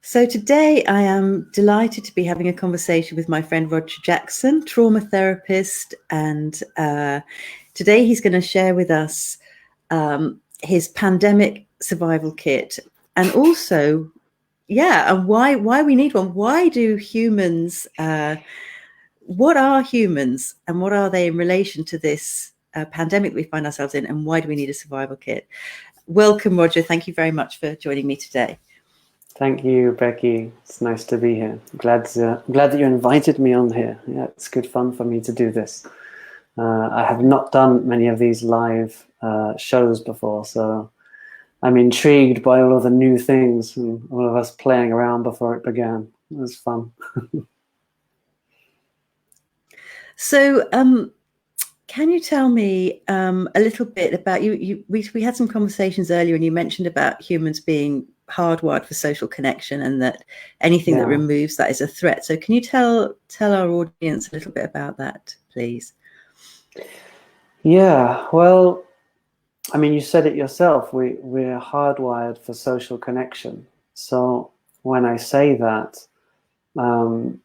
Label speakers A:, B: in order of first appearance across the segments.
A: So today I am delighted to be having a conversation with my friend Roger Jackson, trauma therapist, and today he's going to share with us his pandemic survival kit, and also, and why we need one. Why do humans? What are humans, and what are they in relation to this pandemic we find ourselves in, and why do we need a survival kit? Welcome, Roger. Thank you very much for joining me today.
B: Thank you, Becky. It's nice to be here. Glad that you invited me on here. Yeah, it's good fun for me to do this. I have not done many of these live shows before, so I'm intrigued by all of the new things and all of us playing around before it began. It was fun.
A: So, can you tell me a little bit about you? We had some conversations earlier, and you mentioned about humans being hardwired for social connection, and that anything that removes that is a threat. So can you tell our audience a little bit about that, please?
B: Yeah, well, I mean, you said it yourself. We're hardwired for social connection. So when I say that, I'm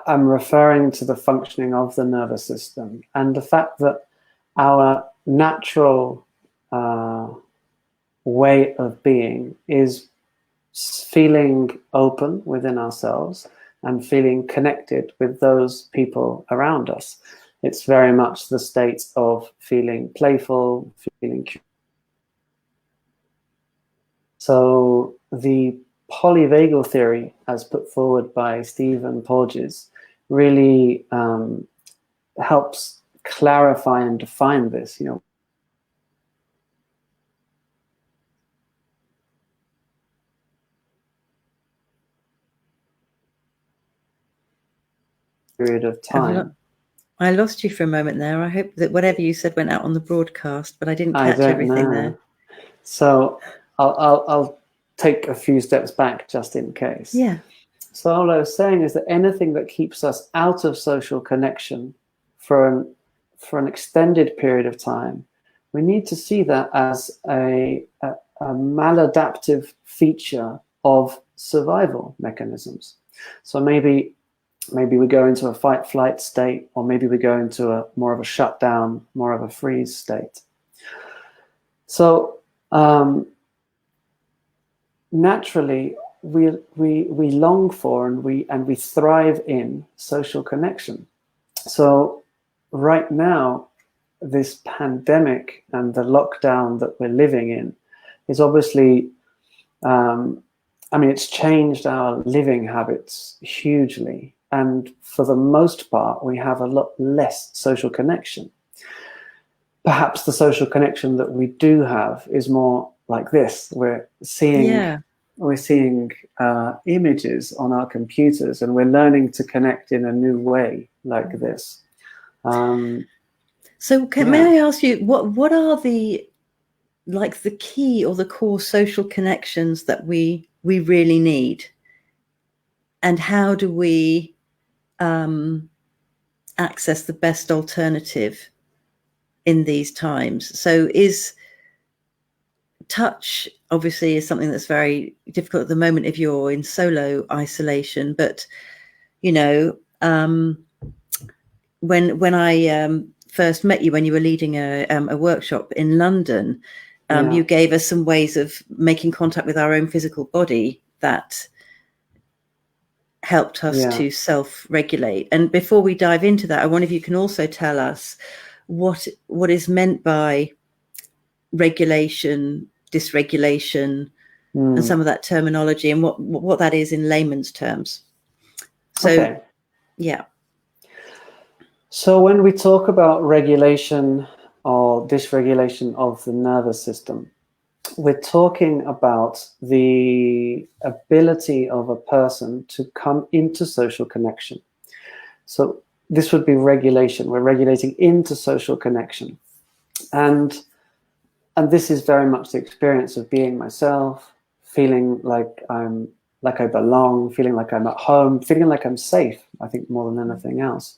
B: referring to the functioning of the nervous system and the fact that our natural way of being is feeling open within ourselves and feeling connected with those people around us. It's very much the state of feeling playful, feeling curious. So the polyvagal theory, as put forward by Stephen Porges, really helps clarify and define this. Period of time.
A: I lost you for a moment there. I hope that whatever you said went out on the broadcast, but I didn't catch everything there.
B: So I'll take a few steps back just in case.
A: Yeah.
B: So all I was saying is that anything that keeps us out of social connection for an extended period of time, we need to see that as a maladaptive feature of survival mechanisms. So maybe we go into a fight-flight state, or maybe we go into more of a shutdown, more of a freeze state. So naturally, we long for and we thrive in social connection. So right now, this pandemic and the lockdown that we're living in is obviously, it's changed our living habits hugely. And for the most part, we have a lot less social connection. Perhaps the social connection that we do have is more like this. We're seeing images on our computers, and we're learning to connect in a new way like this.
A: So may I ask you, what are the key or the core social connections that we really need? And how do we access the best alternative in these times? So is touch obviously is something that's very difficult at the moment if you're in solo isolation, but when I first met you, when you were leading a workshop in London, you gave us some ways of making contact with our own physical body that helped us to self-regulate. And before we dive into that, I wonder if you can also tell us what is meant by regulation, dysregulation, and some of that terminology, and what that is in layman's terms. So,
B: So when we talk about regulation or dysregulation of the nervous system, we're talking about the ability of a person to come into social connection. So this would be regulation. We're regulating into social connection. And this is very much the experience of being myself, feeling like I belong, feeling like I'm at home, feeling like I'm safe, I think, more than anything else.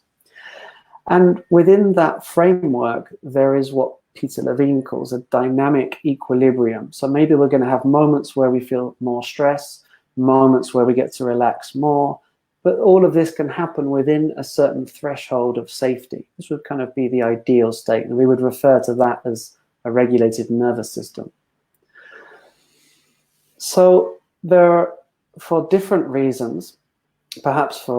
B: And within that framework, there is what Peter Levine calls a dynamic equilibrium. So maybe we're going to have moments where we feel more stress, moments where we get to relax more. But all of this can happen within a certain threshold of safety. This would kind of be the ideal state, and we would refer to that as a regulated nervous system. So there are, for different reasons, perhaps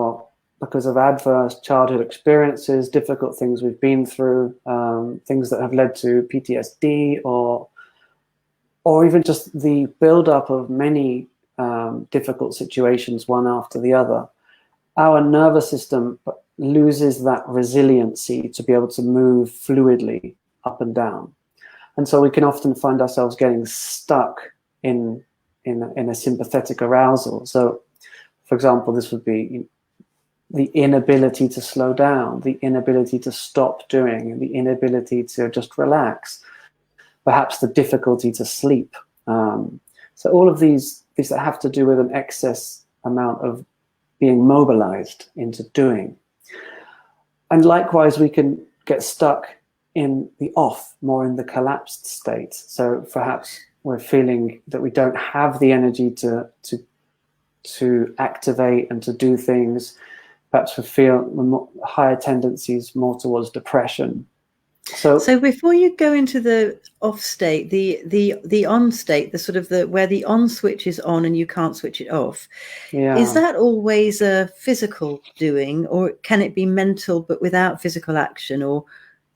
B: because of adverse childhood experiences, difficult things we've been through, things that have led to PTSD, or even just the build-up of many difficult situations one after the other, our nervous system loses that resiliency to be able to move fluidly up and down. And so we can often find ourselves getting stuck in a sympathetic arousal. So, for example, this would be the inability to slow down, the inability to stop doing, the inability to just relax, perhaps the difficulty to sleep. So all of these that have to do with an excess amount of being mobilized into doing. And likewise, we can get stuck in the off, more in the collapsed state. So perhaps we're feeling that we don't have the energy to activate and to do things. Perhaps we feel higher tendencies more towards depression.
A: So before you go into the off state, the on state, the sort of where the on switch is on and you can't switch it off, is that always a physical doing, or can it be mental but without physical action? Or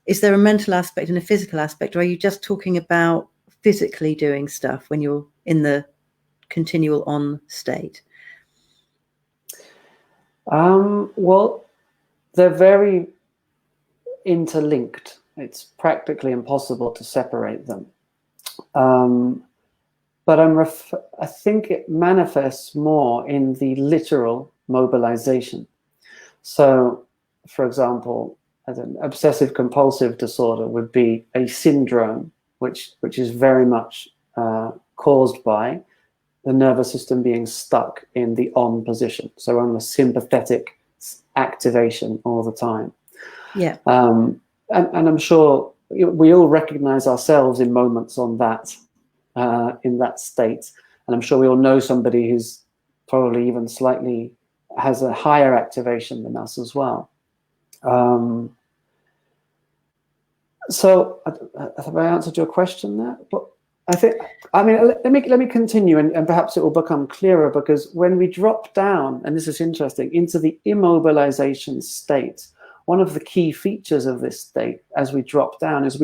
A: is there a mental aspect and a physical aspect, or are you just talking about physically doing stuff when you're in the continual on state?
B: Well, they're very interlinked. It's practically impossible to separate them. But I think it manifests more in the literal mobilization. So, for example, an obsessive compulsive disorder would be a syndrome which is very much caused by the nervous system being stuck in the on position. So on the sympathetic activation all the time.
A: Yeah.
B: And I'm sure we all recognize ourselves in moments on that, in that state. And I'm sure we all know somebody who's probably even slightly has a higher activation than us as well. So have I answered your question there? But let me continue, and perhaps it will become clearer, because when we drop down, and this is interesting, into the immobilization state, one of the key features of this state as we drop down is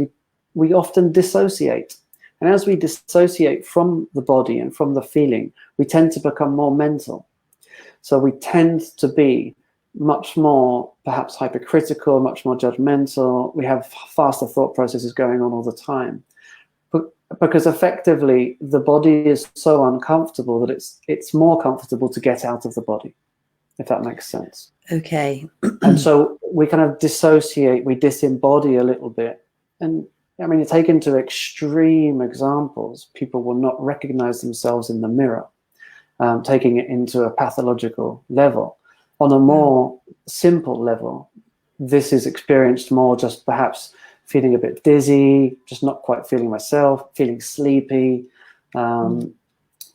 B: we often dissociate. And as we dissociate from the body and from the feeling, we tend to become more mental. So we tend to be much more perhaps hypercritical, much more judgmental. We have faster thought processes going on all the time. Because effectively the body is so uncomfortable that it's more comfortable to get out of the body, if that makes sense.
A: Okay.
B: And so we kind of dissociate, we disembody a little bit. And I mean, you take into extreme examples, people will not recognize themselves in the mirror, taking it into a pathological level. On a more simple level, this is experienced more just perhaps feeling a bit dizzy, just not quite feeling myself, feeling sleepy, all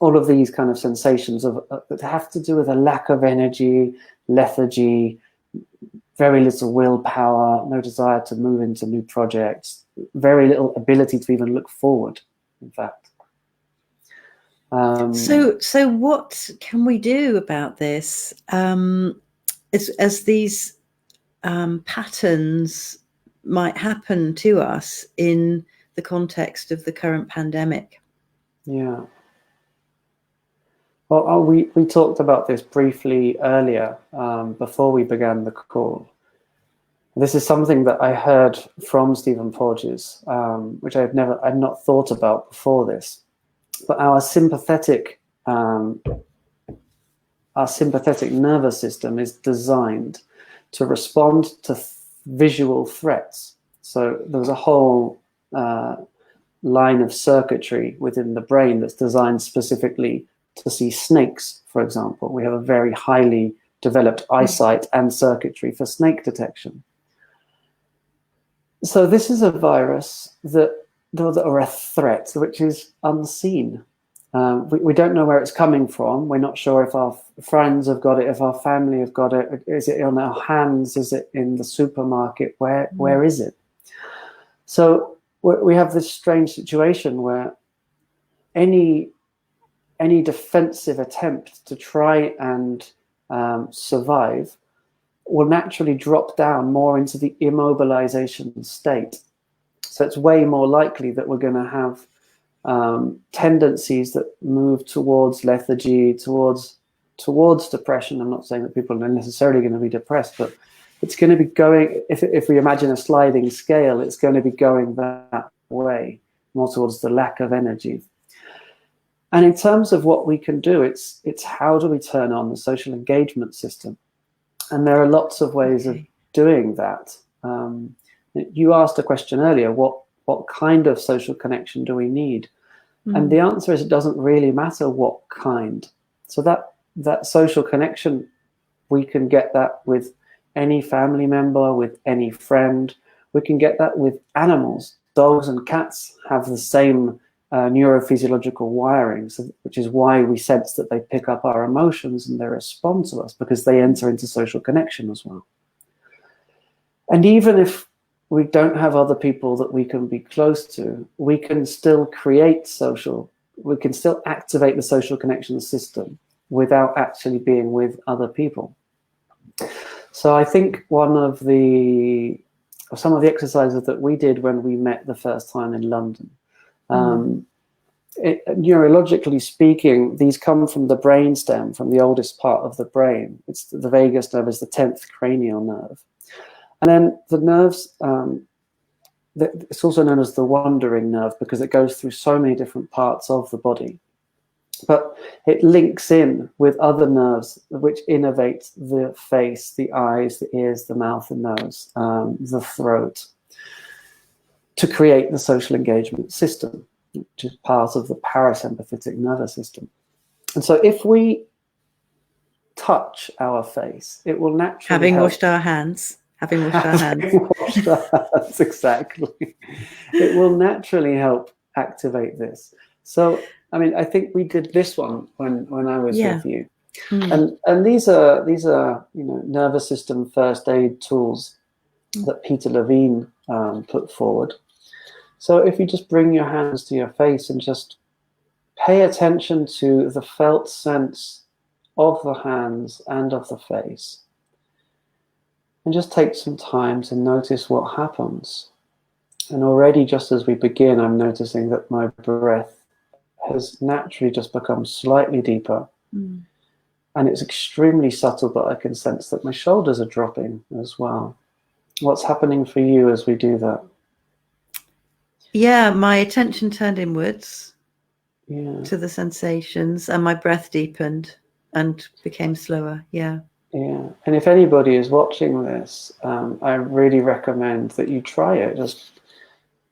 B: of these kind of sensations that have to do with a lack of energy, lethargy, very little willpower, no desire to move into new projects, very little ability to even look forward, in fact.
A: So what can we do about this as these patterns might happen to us in the context of the current pandemic?
B: Yeah. Well, we talked about this briefly earlier before we began the call. This is something that I heard from Stephen Porges, which I'd not thought about before this. But our sympathetic nervous system is designed to respond to visual threats. So there's a whole line of circuitry within the brain that's designed specifically to see snakes, for example. We have a very highly developed eyesight and circuitry for snake detection. So this is a virus or a threat which is unseen. We don't know where it's coming from. We're not sure if our friends have got it, if our family have got it. Is it on our hands? Is it in the supermarket? Where is it? So we have this strange situation where any defensive attempt to try and survive will naturally drop down more into the immobilization state. So it's way more likely that we're going to have tendencies that move towards lethargy, towards depression. I'm not saying that people are necessarily going to be depressed, but it's going to be going, if we imagine a sliding scale, it's going to be going that way, more towards the lack of energy. And in terms of what we can do, it's how do we turn on the social engagement system? And there are lots of ways of doing that. You asked a question earlier, what kind of social connection do we need? And the answer is it doesn't really matter what kind. So that social connection, we can get that with any family member, with any friend. We can get that with animals. Dogs and cats have the same neurophysiological wiring, which is why we sense that they pick up our emotions and they respond to us, because they enter into social connection as well. And even if we don't have other people that we can be close to, we can still we can still activate the social connection system without actually being with other people. So I think some of the exercises that we did when we met the first time in London, neurologically speaking, these come from the brainstem, from the oldest part of the brain. It's the vagus nerve is the 10th cranial nerve. And then the nerves, it's also known as the wandering nerve because it goes through so many different parts of the body. But it links in with other nerves which innervate the face, the eyes, the ears, the mouth and nose, the throat, to create the social engagement system, which is part of the parasympathetic nervous system. And so if we touch our face, it will naturally
A: Having washed our hands,
B: exactly. It will naturally help activate this. So, I mean, I think we did this one when I was with you, and these are nervous system first aid tools that Peter Levine put forward. So if you just bring your hands to your face and just pay attention to the felt sense of the hands and of the face, and just take some time to notice what happens. And already, just as we begin, I'm noticing that my breath has naturally just become slightly deeper. And it's extremely subtle, but I can sense that my shoulders are dropping as well. What's happening for you as we do that?
A: Yeah, my attention turned inwards to the sensations, and my breath deepened and became slower. Yeah.
B: And if anybody is watching this, I really recommend that you try it. Just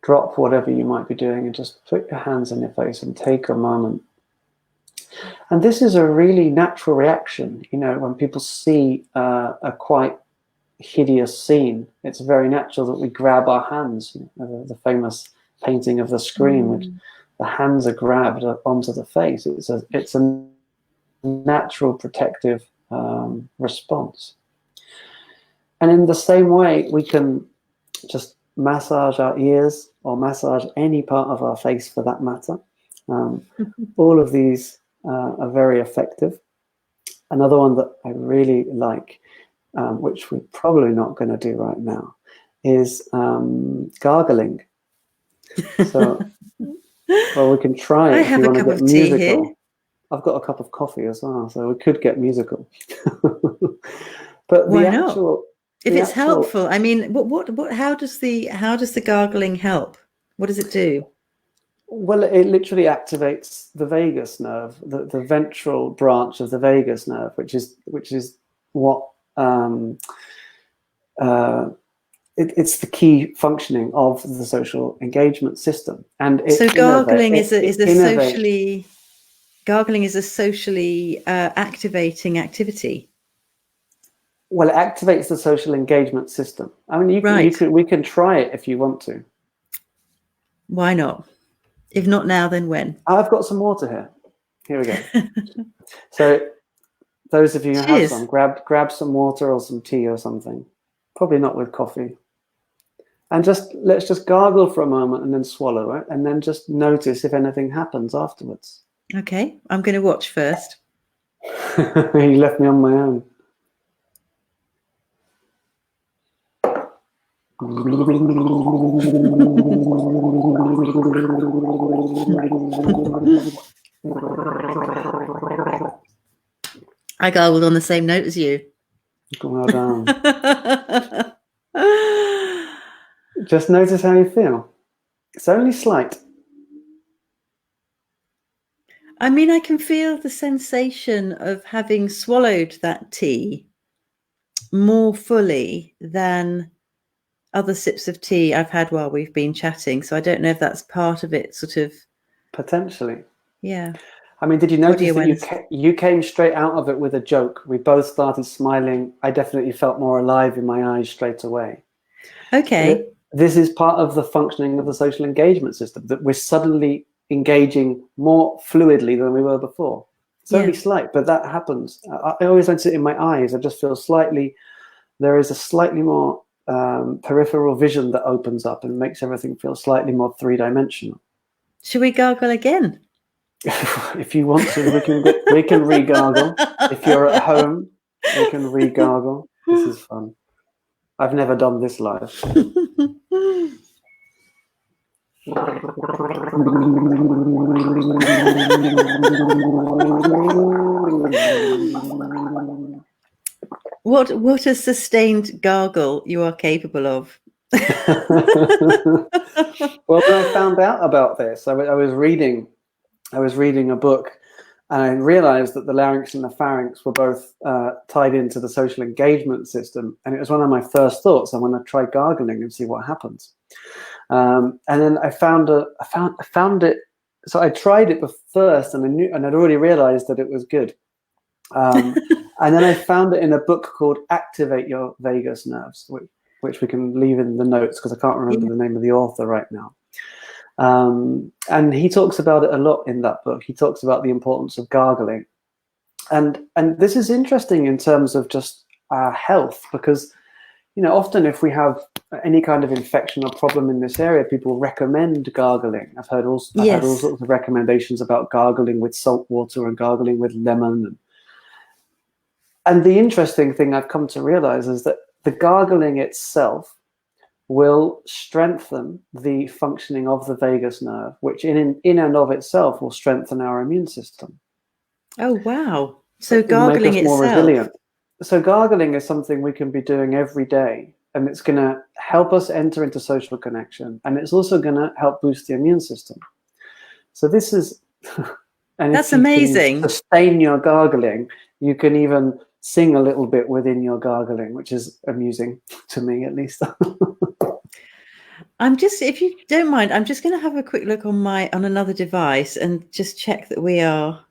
B: drop whatever you might be doing and just put your hands in your face and take a moment. And this is a really natural reaction. You know, when people see a quite hideous scene, it's very natural that we grab our hands. You know, the famous painting of the scream, which the hands are grabbed onto the face. It's a natural protective response. And in the same way, we can just massage our ears or massage any part of our face for that matter. All of these are very effective. Another one that I really like, which we're probably not going to do right now, is gargling. So, well, we can try it if you want to get musical. I've got a cup of coffee as well, so we could get musical. But
A: why not? If it's helpful, I mean, what? How does the gargling help? What does it do?
B: Well, it literally activates the vagus nerve, the ventral branch of the vagus nerve, which is what it's the key functioning of the social engagement system. And
A: so gargling is a socially activating activity.
B: Well, it activates the social engagement system. I mean, we can try it if you want to.
A: Why not? If not now, then when?
B: I've got some water here. Here we go. So those of you who have
A: Cheers.
B: some, grab some water or some tea or something. Probably not with coffee. And let's just gargle for a moment and then swallow it, and then just notice if anything happens afterwards.
A: Okay, I'm going to watch first.
B: You left me on my own.
A: I gargled on the same note as you.
B: Well done. Just notice how you feel. It's only slight.
A: I mean, I can feel the sensation of having swallowed that tea more fully than other sips of tea I've had while we've been chatting. So I don't know if that's part of it, sort of.
B: Potentially.
A: Yeah.
B: I mean, did you notice that you came straight out of it with a joke? We both started smiling. I definitely felt more alive in my eyes straight away.
A: Okay.
B: This is part of the functioning of the social engagement system, that we're suddenly engaging more fluidly than we were before. It's only slight, but that happens. I always notice it in my eyes. I just feel there is a slightly more peripheral vision that opens up and makes everything feel slightly more three-dimensional.
A: Should we gargle again?
B: If you want to, we can re-gargle. If you're at home, we can re-gargle. This is fun. I've never done this live.
A: What a sustained gargle you are capable of.
B: Well, when I found out about this, I was reading a book, and I realized that the larynx and the pharynx were both tied into the social engagement system. And it was one of my first thoughts. I want to try gargling and see what happens. And then I found it. So I tried it first, and I'd already realized that it was good. And then I found it in a book called Activate Your Vagus Nerves, which we can leave in the notes because I can't remember the name of the author right now. And he talks about it a lot in that book. He talks about the importance of gargling. And this is interesting in terms of just our health, because, often if we have any kind of infection or problem in this area, people recommend gargling. I've heard all sorts of recommendations about gargling with salt water and gargling with lemon. And the interesting thing I've come to realize is that the gargling itself will strengthen the functioning of the vagus nerve, which in and of itself will strengthen our immune system.
A: Oh, wow. So gargling
B: itself, more resilient. So gargling is something we can be doing every day, and it's going to help us enter into social connection, and it's also going to help boost the immune system. So this is, and
A: that's amazing.
B: To sustain your gargling, you can even sing a little bit within your gargling, which is amusing to me, at least.
A: If you don't mind, I'm just going to have a quick look on another device and just check that we are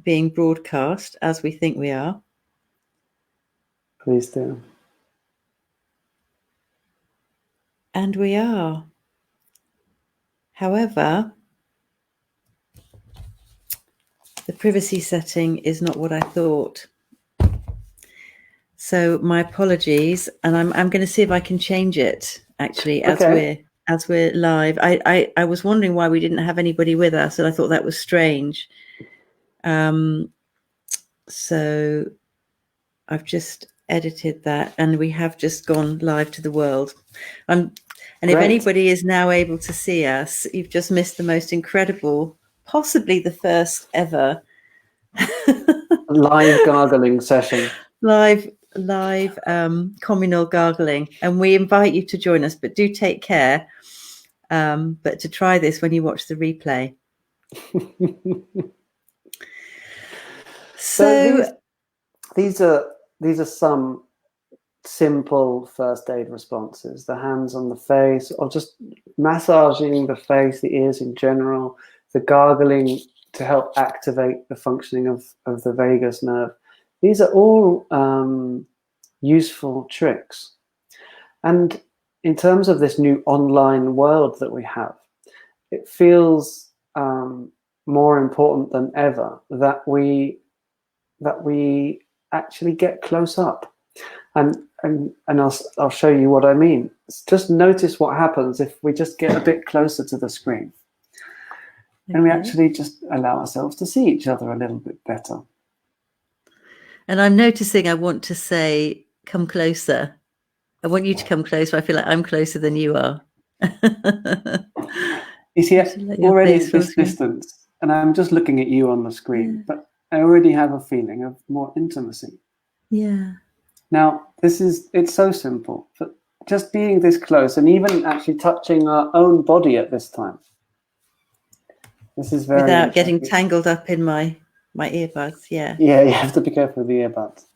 A: being broadcast as we think we are.
B: Please do.
A: And we are. However, the privacy setting is not what I thought. So my apologies, and I'm going to see if I can change it actually as we're live. I was wondering why we didn't have anybody with us, and I thought that was strange. So I've just edited that, and we have just gone live to the world. And if anybody is now able to see us, you've just missed the most incredible, possibly the first ever
B: live gargling session.
A: Live communal gargling, and we invite you to join us, but do take care. But to try this when you watch the replay. So
B: these are some simple first aid responses. The hands on the face, or just massaging the face, the ears in general, the gargling to help activate the functioning of the vagus nerve. These are all useful tricks. And in terms of this new online world that we have, it feels more important than ever that we actually get close up. And I'll show you what I mean. Just notice what happens if we just get a bit closer to the screen. Okay. And we actually just allow ourselves to see each other a little bit better.
A: And I'm noticing I want to say, come closer. I want you to come closer. I feel like I'm closer than you are.
B: You see, already at this distance, and I'm just looking at you on the screen, but I already have a feeling of more intimacy.
A: Yeah.
B: Now, it's so simple, but just being this close and even actually touching our own body at this time. This is very
A: without getting tangled up in my earbuds. Yeah.
B: Yeah, you have to be careful with the earbuds.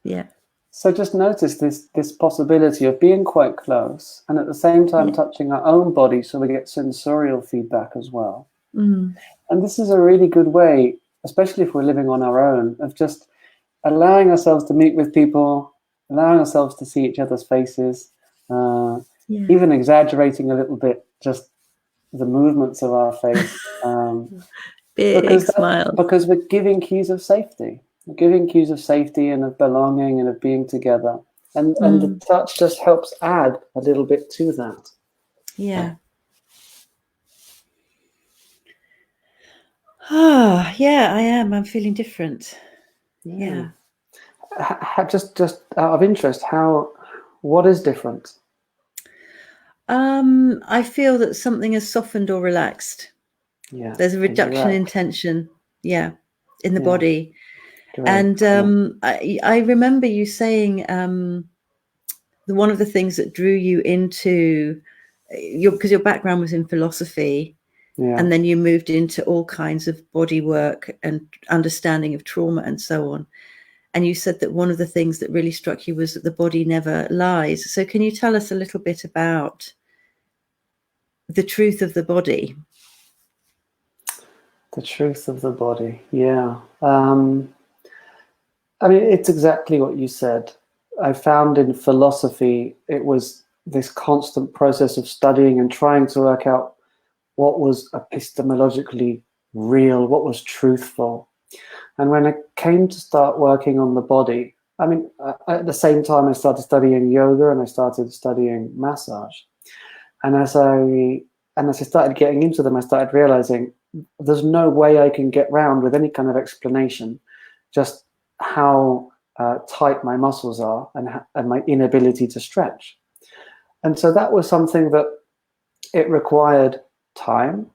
A: Yeah.
B: So just notice this possibility of being quite close and at the same time touching our own body so we get sensorial feedback as well.
A: Mm.
B: And this is a really good way, especially if we're living on our own, of just allowing ourselves to meet with people, allowing ourselves to see each other's faces, even exaggerating a little bit just the movements of our face.
A: Big smile.
B: Because we're giving cues of safety. We're giving cues of safety and of belonging and of being together. And the touch just helps add a little bit to that.
A: Yeah. Ah, yeah, I am. I'm feeling different. Yeah.
B: Just out of interest, what is different?
A: I feel that something has softened or relaxed.
B: Yeah.
A: There's a reduction in tension. Yeah. In the body. Correct. And I remember you saying one of the things that drew you into because your background was in philosophy, and then you moved into all kinds of body work and understanding of trauma and so on. And you said that one of the things that really struck you was that the body never lies. So can you tell us a little bit about the truth of the body?
B: The truth of the body, yeah. I mean, it's exactly what you said. I found in philosophy, it was this constant process of studying and trying to work out what was epistemologically real, what was truthful. And when I came to start working on the body, I mean, at the same time, I started studying yoga and I started studying massage. And as I started getting into them, I started realizing there's no way I can get round with any kind of explanation just how tight my muscles are and my inability to stretch. And so that was something that it required time,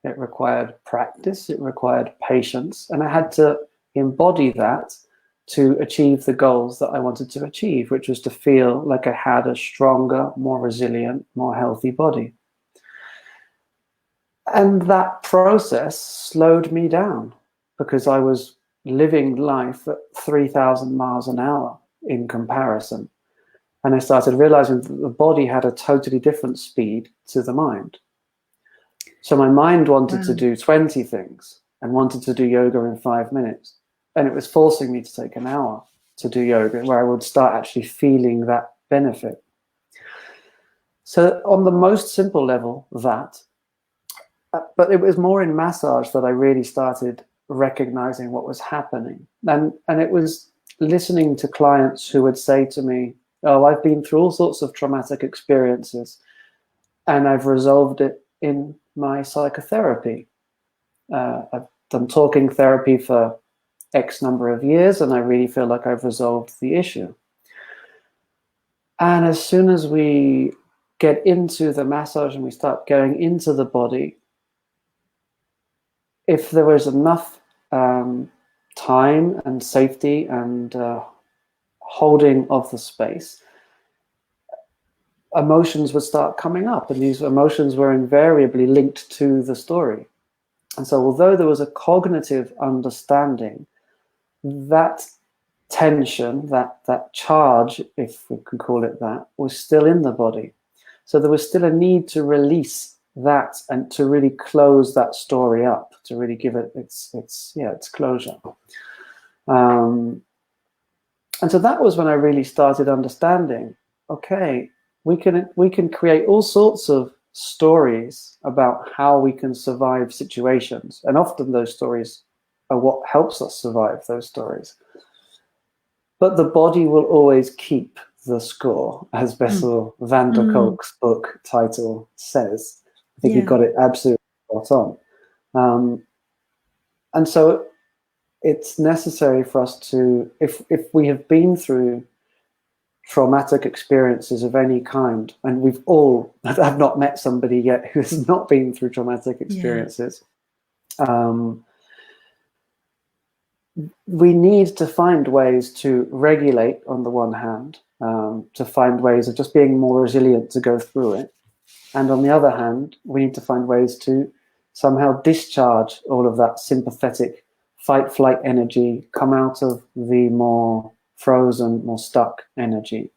B: it required practice, it required patience, and I had to embody that to achieve the goals that I wanted to achieve, which was to feel like I had a stronger, more resilient, more healthy body. And that process slowed me down because I was living life at 3,000 miles an hour in comparison. And I started realizing that the body had a totally different speed to the mind. So my mind wanted to do 20 things and wanted to do yoga in 5 minutes. And it was forcing me to take an hour to do yoga, where I would start actually feeling that benefit. So on the most simple level, but it was more in massage that I really started recognizing what was happening. And it was listening to clients who would say to me, oh, I've been through all sorts of traumatic experiences and I've resolved it in my psychotherapy. I've done talking therapy for X number of years and I really feel like I've resolved the issue. And as soon as we get into the massage and we start going into the body, if there was enough time and safety and holding of the space, emotions would start coming up, and these emotions were invariably linked to the story. And so although there was a cognitive understanding, that tension, that charge, if we can call it that, was still in the body. So there was still a need to release that and to really close that story up, to really give it its closure. And so that was when I really started understanding, okay, we can create all sorts of stories about how we can survive situations, and often those stories are what helps us survive those stories. But the body will always keep the score, as Bessel van der Kolk's book title says. I think he got it absolutely spot on. And so it's necessary for us to, if we have been through traumatic experiences of any kind, and we've all, I've not met somebody yet who has not been through traumatic experiences, we need to find ways to regulate on the one hand, to find ways of just being more resilient to go through it. And on the other hand, we need to find ways to somehow discharge all of that sympathetic fight-flight energy, come out of the more frozen, more stuck energy.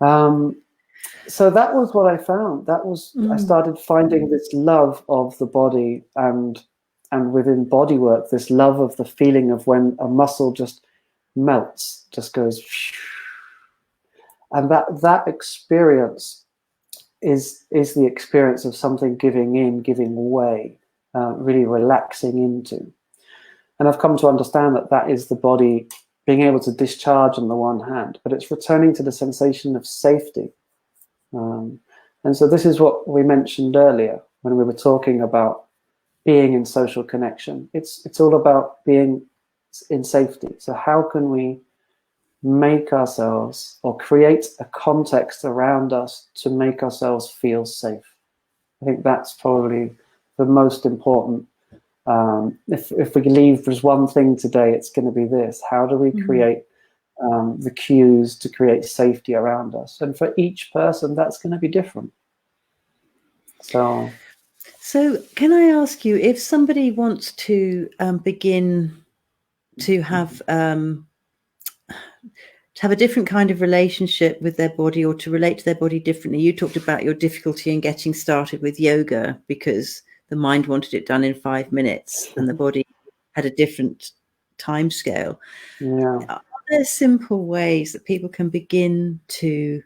B: So that was what I found. That was, I started finding this love of the body, and within body work, this love of the feeling of when a muscle just melts, just goes, and that experience is the experience of something giving in, giving way, really relaxing into. And I've come to understand that that is the body being able to discharge on the one hand, but it's returning to the sensation of safety. And so this is what we mentioned earlier when we were talking about being in social connection. It's all about being in safety. So how can we make ourselves, or create a context around us to make ourselves feel safe? I think that's probably the most important. If we leave just one thing today, it's going to be this: how do we create the cues to create safety around us? And for each person, that's going to be different. So
A: can I ask you, if somebody wants to begin to have a different kind of relationship with their body, or to relate to their body differently? You talked about your difficulty in getting started with yoga because the mind wanted it done in 5 minutes and the body had a different time scale.
B: Yeah.
A: Are there simple ways that people can begin to,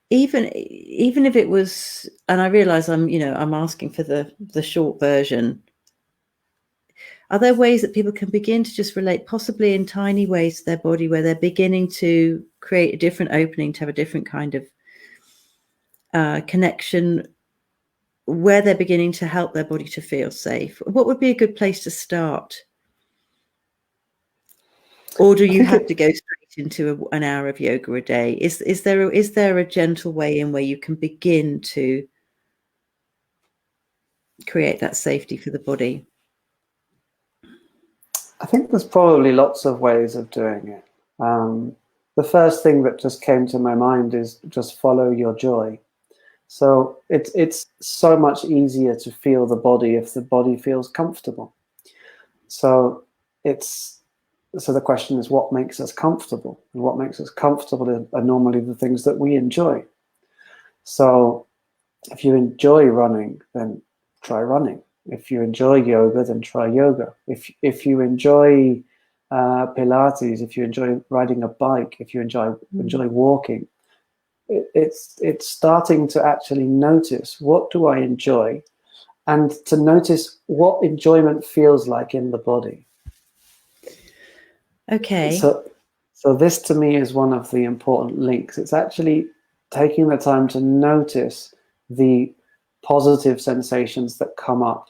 A: even if it was, and I realize I'm asking for the short version, are there ways that people can begin to just relate, possibly in tiny ways, to their body, where they're beginning to create a different opening, to have a different kind of connection, where they're beginning to help their body to feel safe? What would be a good place to start? Or do you have to go straight into an hour of yoga a day? Is there a gentle way in where you can begin to create that safety for the body?
B: I think there's probably lots of ways of doing it. The first thing that just came to my mind is just follow your joy. So it's so much easier to feel the body if the body feels comfortable. So the question is, what makes us comfortable? And what makes us comfortable are normally the things that we enjoy. So if you enjoy running, then try running. If you enjoy yoga, then try yoga. If you enjoy Pilates, if you enjoy riding a bike, if you enjoy walking, it's starting to actually notice, what do I enjoy, and to notice what enjoyment feels like in the body.
A: Okay.
B: So this to me is one of the important links. It's actually taking the time to notice the positive sensations that come up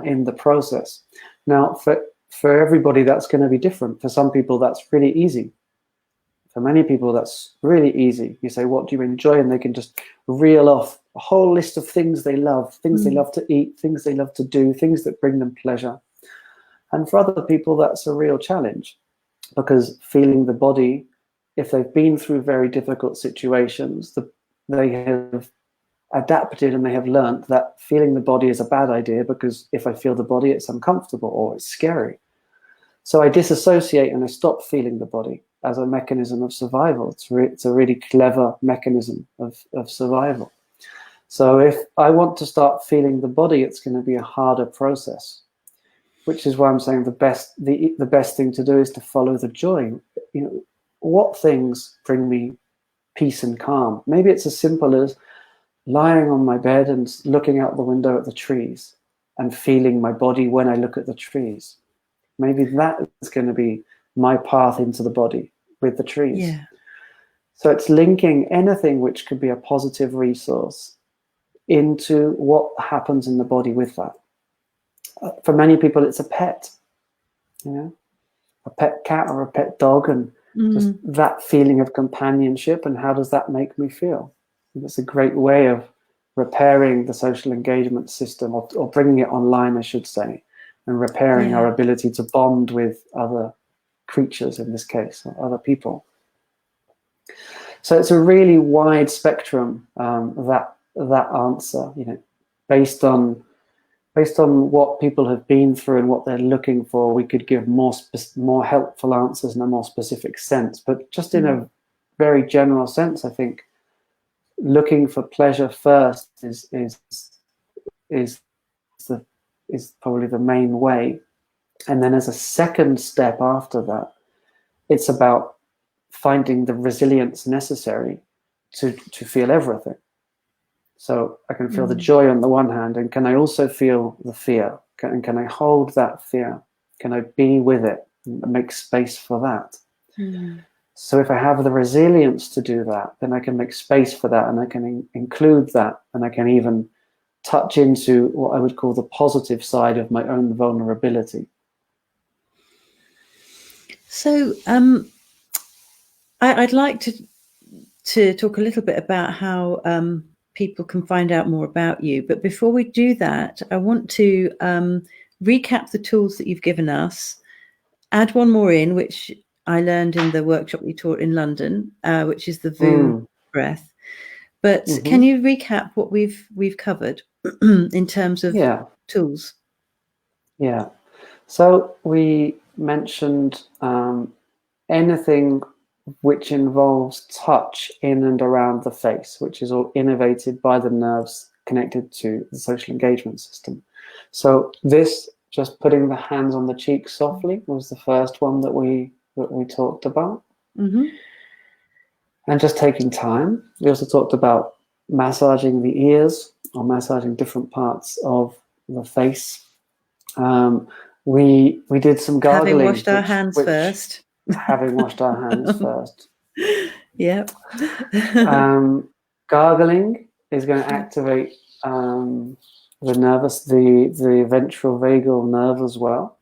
B: in the process. Now, for everybody, that's going to be different. For some people, that's really easy. For many people, that's really easy. You say, what do you enjoy? And they can just reel off a whole list of things they love, things they love to eat, things they love to do, things that bring them pleasure. And for other people, that's a real challenge, because feeling the body, if they've been through very difficult situations, they have adapted and they have learned that feeling the body is a bad idea, because if I feel the body, it's uncomfortable or it's scary. So I disassociate and I stop feeling the body as a mechanism of survival. It's a really clever mechanism of survival. So if I want to start feeling the body, it's going to be a harder process, which is why I'm saying the best thing to do is to follow the joy. What things bring me peace and calm. Maybe it's as simple as lying on my bed and looking out the window at the trees and feeling my body when I look at the trees. Maybe that is going to be my path into the body with the trees.
A: Yeah.
B: So it's linking anything which could be a positive resource into what happens in the body with that. For many people, it's a pet, a pet cat or a pet dog, and just that feeling of companionship, and how does that make me feel? And it's a great way of repairing the social engagement system, or bringing it online, I should say, and repairing our ability to bond with other creatures, in this case, or other people. So it's a really wide spectrum, that answer, based on what people have been through and what they're looking for. We could give more helpful answers in a more specific sense, but just in a very general sense, I think looking for pleasure first is probably the main way. And then as a second step after that, it's about finding the resilience necessary to feel everything. So I can feel the joy on the one hand, and can I also feel the fear? Can I hold that fear? Can I be with it and make space for that? So if I have the resilience to do that, then I can make space for that, and I can include that, and I can even touch into what I would call the positive side of my own vulnerability.
A: So I'd like to talk a little bit about how people can find out more about you. But before we do that, I want to recap the tools that you've given us, add one more in, which I learned in the workshop you taught in London, which is the VU breath. But can you recap what we've covered in terms of tools? Yeah.
B: So we mentioned anything which involves touch in and around the face, which is all innervated by the nerves connected to the social engagement system. So this, just putting the hands on the cheeks softly, was the first one that we talked about. And just taking time. We also talked about massaging the ears, or massaging different parts of the face. We did some gargling.
A: Having washed our hands first.
B: Having washed our hands first.
A: Yep.
B: Gargling is going to activate the ventral vagal nerve as well.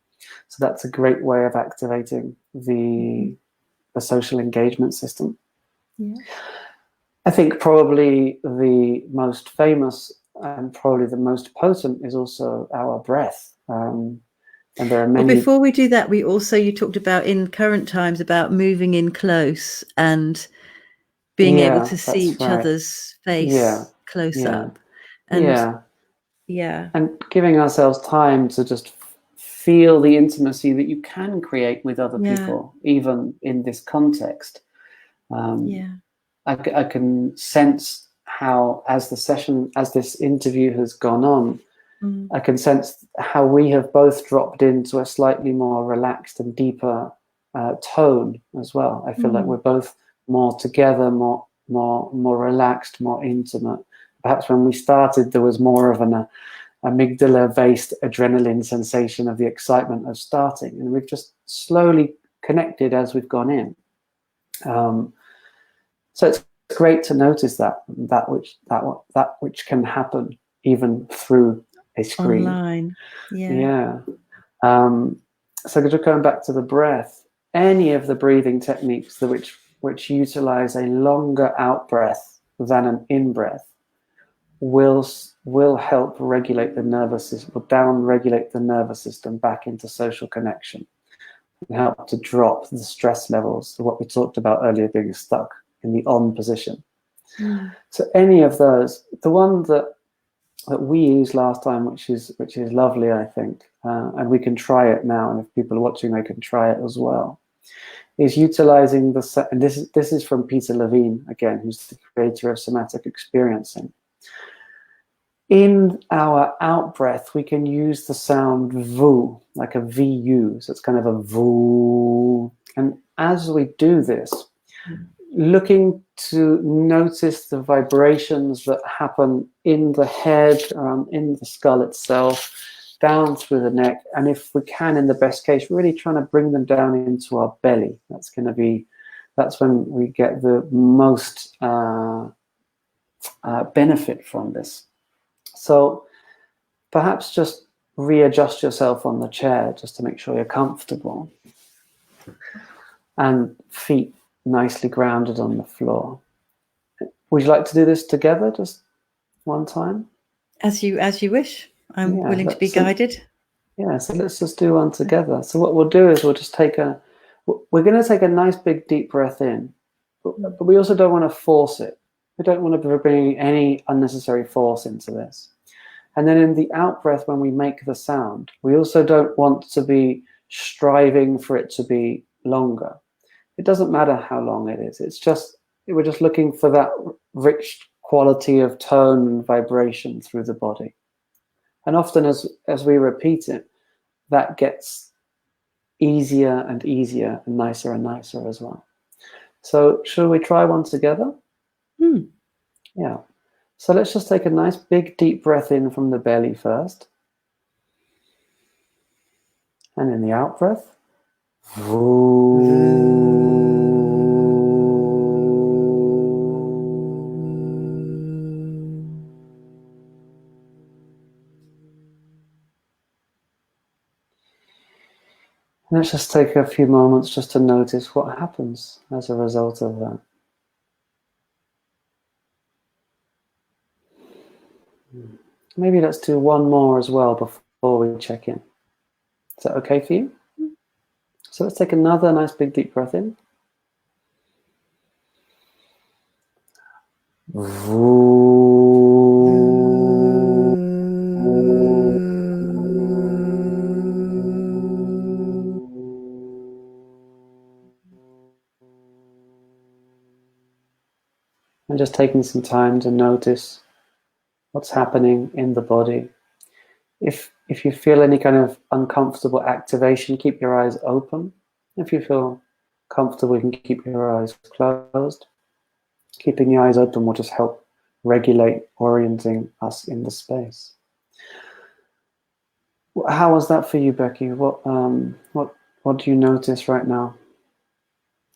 B: So that's a great way of activating the social engagement system.
A: Yeah.
B: I think probably the most famous and probably the most potent is also our breath. And there are many.
A: Well, before we do that, you talked about in current times about moving in close and being able to see each other's face close up. And
B: and giving ourselves time to just feel the intimacy that you can create with other people, even in this context. I can sense how, as this interview has gone on, I can sense how we have both dropped into a slightly more relaxed and deeper tone as well. I feel like we're both more together, more relaxed, more intimate. Perhaps when we started, there was more of an amygdala-based adrenaline sensation of the excitement of starting, and we've just slowly connected as we've gone in. So it's great to notice that which can happen even through a screen.
A: Online.
B: So just going back to the breath, any of the breathing techniques which utilize a longer out breath than an in breath will help regulate the nervous system, will down-regulate the nervous system back into social connection, and help to drop the stress levels, what we talked about earlier, being stuck in the on position. So any of those, the one that we used last time, which is lovely, I think, and we can try it now, and if people are watching, they can try it as well, is utilizing and this is from Peter Levine, again, who's the creator of somatic experiencing. In our out breath, we can use the sound VU, like a VU, so it's kind of a VU. And as we do this, looking to notice the vibrations that happen in the head, in the skull itself, down through the neck, and if we can, in the best case, really trying to bring them down into our belly. That's when we get the most benefit from this. So perhaps just readjust yourself on the chair just to make sure you're comfortable, and feet nicely grounded on the floor. Would you like to do this together, just one time?
A: As you wish. I'm willing to be guided.
B: Yeah, so let's just do one together. So what we'll do is we're going to take a nice big deep breath in, but we also don't want to force it. We don't want to bring any unnecessary force into this. And then in the out breath, when we make the sound, we also don't want to be striving for it to be longer. It doesn't matter how long it is. We're just looking for that rich quality of tone and vibration through the body. And often as we repeat it, that gets easier and easier and nicer as well. So shall we try one together? Yeah. So let's just take a nice big deep breath in from the belly first. And in the out breath. Let's just take a few moments just to notice what happens as a result of that. Maybe let's do one more as well before we check in. Is that okay for you? So let's take another nice big deep breath in. And just taking some time to notice what's happening in the body. If you feel any kind of uncomfortable activation, keep your eyes open. If you feel comfortable, you can keep your eyes closed. Keeping the eyes open will just help regulate, orienting us in the space. How was that for you, Becky? What do you notice right now?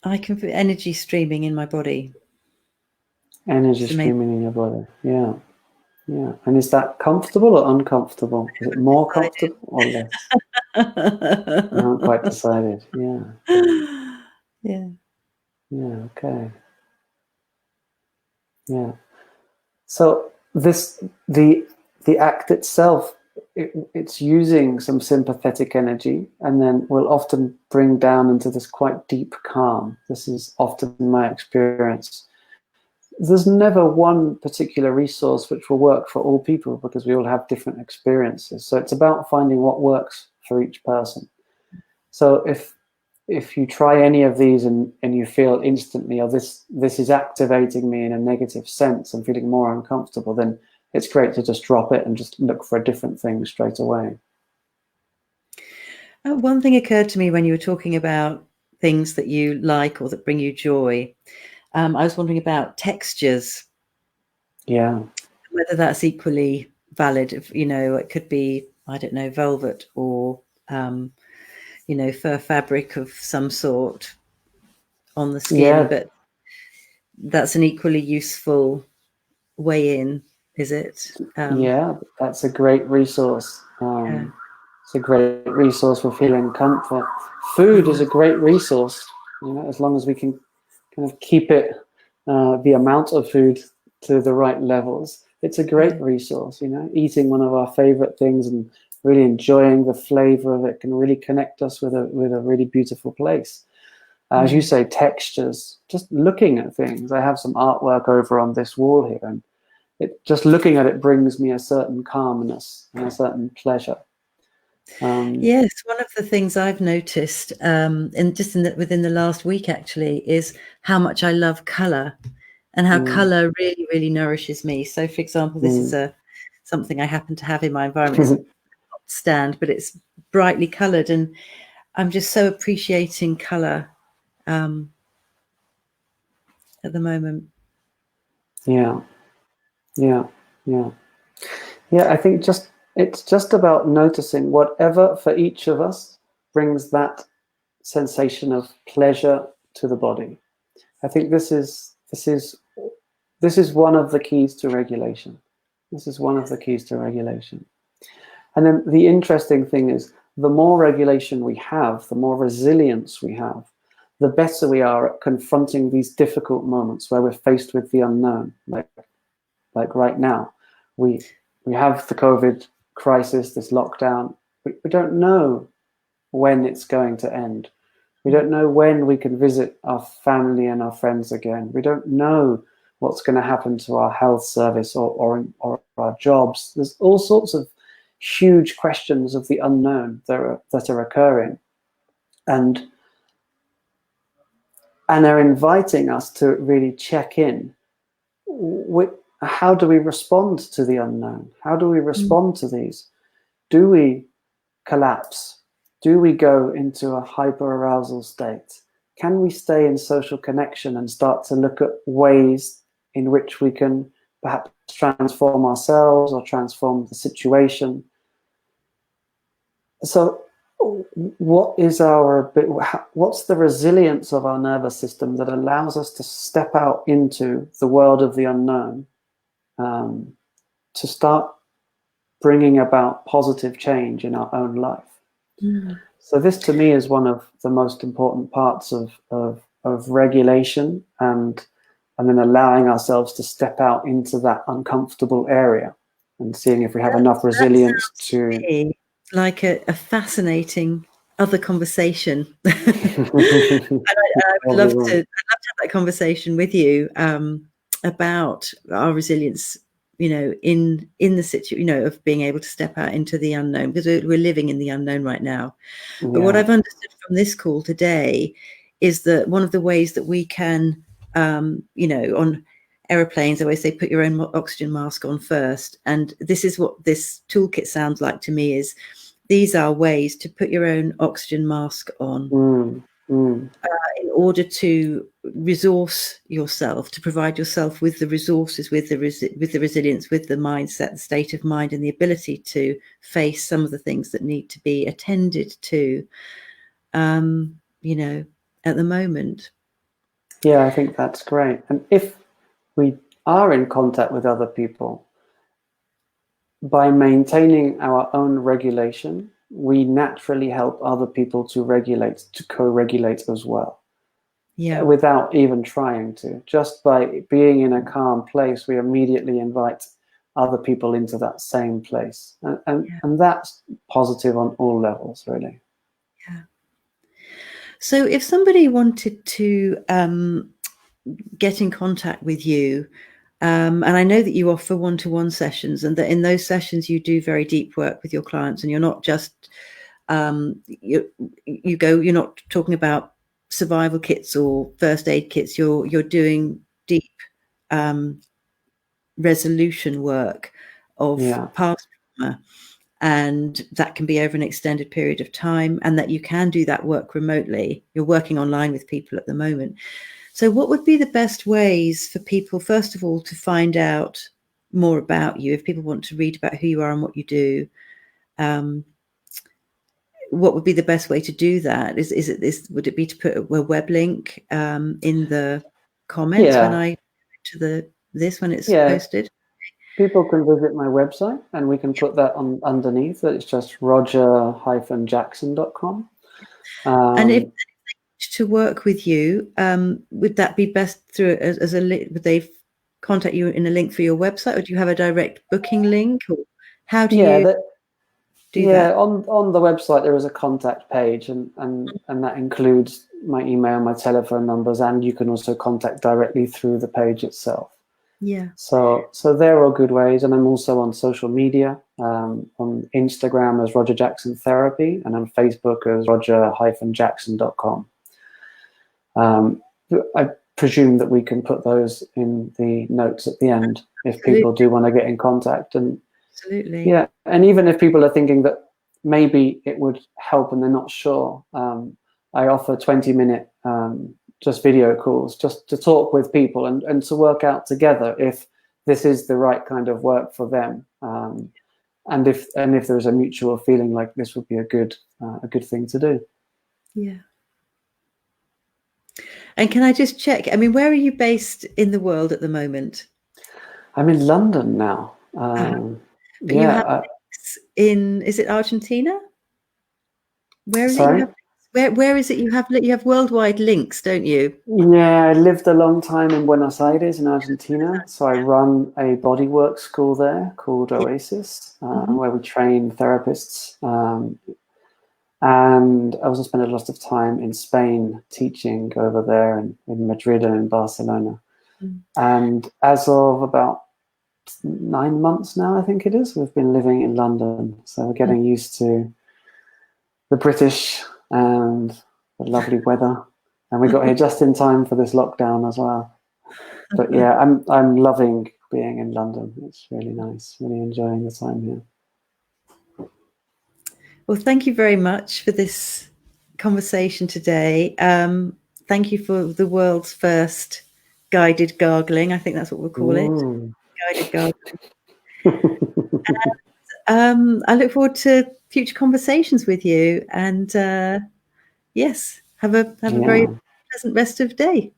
A: I can feel energy streaming in my body.
B: Energy streaming in your body. Yeah. Yeah. And is that comfortable or uncomfortable? Is it more comfortable or less? I haven't quite decided. Yeah.
A: Yeah.
B: Yeah. Okay. Yeah. So the act itself, it's using some sympathetic energy, and then will often bring down into this quite deep calm. This is often my experience. There's never one particular resource which will work for all people, because we all have different experiences. So it's about finding what works for each person. So if you try any of these and you feel instantly, oh, this is activating me in a negative sense, I'm feeling more uncomfortable, then it's great to just drop it and just look for a different thing straight away.
A: One thing occurred to me when you were talking about things that you like or that bring you joy. I was wondering about textures.
B: Yeah.
A: Whether that's equally valid. It could be, I don't know, velvet or, fur fabric of some sort on the skin. Yeah. But that's an equally useful way in, is it?
B: Yeah, that's a great resource. It's a great resource for feeling comfort. Food is a great resource, as long as we can kind of keep it, the amount of food to the right levels. It's a great resource, eating one of our favorite things and really enjoying the flavor of it can really connect us with a really beautiful place. As you say, textures, just looking at things. I have some artwork over on this wall here, and just looking at it brings me a certain calmness and a certain pleasure.
A: Yes, one of the things I've noticed, within the last week actually, is how much I love color, and how color really, really nourishes me. So, for example, this is something I happen to have in my environment. It's a stand, but it's brightly colored, and I'm just so appreciating color. at the moment.
B: Yeah. I think it's just about noticing whatever for each of us brings that sensation of pleasure to the body. I think this is one of the keys to regulation. This is one of the keys to regulation. And then the interesting thing is, the more regulation we have, the more resilience we have, the better we are at confronting these difficult moments where we're faced with the unknown. Like right now, we have the COVID crisis, this lockdown. We don't know when it's going to end. We don't know when we can visit our family and our friends again. We don't know what's going to happen to our health service or our jobs. There's all sorts of huge questions of the unknown that are occurring, and are inviting us to really check in. How do we respond to the unknown? How do we respond to these? Do we collapse? Do we go into a hyperarousal state? Can we stay in social connection and start to look at ways in which we can perhaps transform ourselves or transform the situation? So what's the resilience of our nervous system that allows us to step out into the world of the unknown, to start bringing about positive change in our own life? So this, to me, is one of the most important parts of regulation, and then allowing ourselves to step out into that uncomfortable area and seeing if we have enough resilience to...
A: Like a fascinating other conversation. And I would love to have that conversation with you about our resilience, in the situation, of being able to step out into the unknown, because we're living in the unknown right now. But what I've understood from this call today is that one of the ways that we can, on aeroplanes, I always say, put your own oxygen mask on first. And this is what this toolkit sounds like to me, is these are ways to put your own oxygen mask on in order to resource yourself, to provide yourself with the resources, with the resilience, with the mindset, the state of mind, and the ability to face some of the things that need to be attended to, at the moment.
B: Yeah, I think that's great. And if we are in contact with other people, by maintaining our own regulation, we naturally help other people to co-regulate as well. Yeah. Without even trying to. Just by being in a calm place, we immediately invite other people into that same place. And that's positive on all levels, really.
A: Yeah. So if somebody wanted to get in contact with you, and I know that you offer one-to-one sessions, and that in those sessions you do very deep work with your clients, and you're not just you're not talking about survival kits or first aid kits. You're doing deep resolution work of past trauma, and that can be over an extended period of time, and that you can do that work remotely. You're working online with people at the moment. So what would be the best ways for people, first of all, to find out more about you, if people want to read about who you are and what you do? What would be the best way to do that? Would it be to put a web link in the comments when it's posted?
B: People can visit my website, and we can put that on underneath. It's just roger-jackson.com.
A: And if to work with you, would that be best through as a link? Would they contact you in a link for your website, or do you have a direct booking link? Or how do you do that?
B: On the website there is a contact page, and that includes my email, my telephone numbers, and you can also contact directly through the page itself.
A: Yeah.
B: So there are good ways, and I'm also on social media, on Instagram as Roger Jackson Therapy, and on Facebook as roger-jackson.com. I presume that we can put those in the notes at the end if people do want to get in contact. And
A: absolutely.
B: Yeah, and even if people are thinking that maybe it would help and they're not sure, I offer 20-minute just video calls, just to talk with people and to work out together if this is the right kind of work for them, and if there is a mutual feeling like this would be a good thing to do.
A: Yeah. And can I just check? I mean, where are you based in the world at the moment?
B: I'm in London now.
A: But you have is it Argentina? Where is
B: sorry?
A: it? Where is it? You have worldwide links, don't you?
B: Yeah, I lived a long time in Buenos Aires in Argentina. So I run a bodywork school there called Oasis, where we train therapists. And I also spent a lot of time in Spain teaching over there, in Madrid and in Barcelona. And as of about 9 months now, I think it is, we've been living in London. So we're getting used to the British and the lovely weather. And we got here just in time for this lockdown as well. But yeah, I'm loving being in London. It's really nice, really enjoying the time here.
A: Well, thank you very much for this conversation today. Thank you for the world's first guided gargling. I think that's what we'll call it. Guided gargling. And, I look forward to future conversations with you. And yes, have a very pleasant rest of day.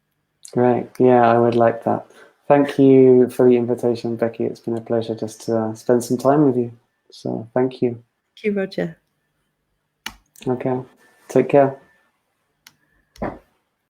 A: Great.
B: Yeah, I would like that. Thank you for the invitation, Becky. It's been a pleasure just to spend some time with you. So thank you.
A: Thank you, Roger.
B: Okay. Take care.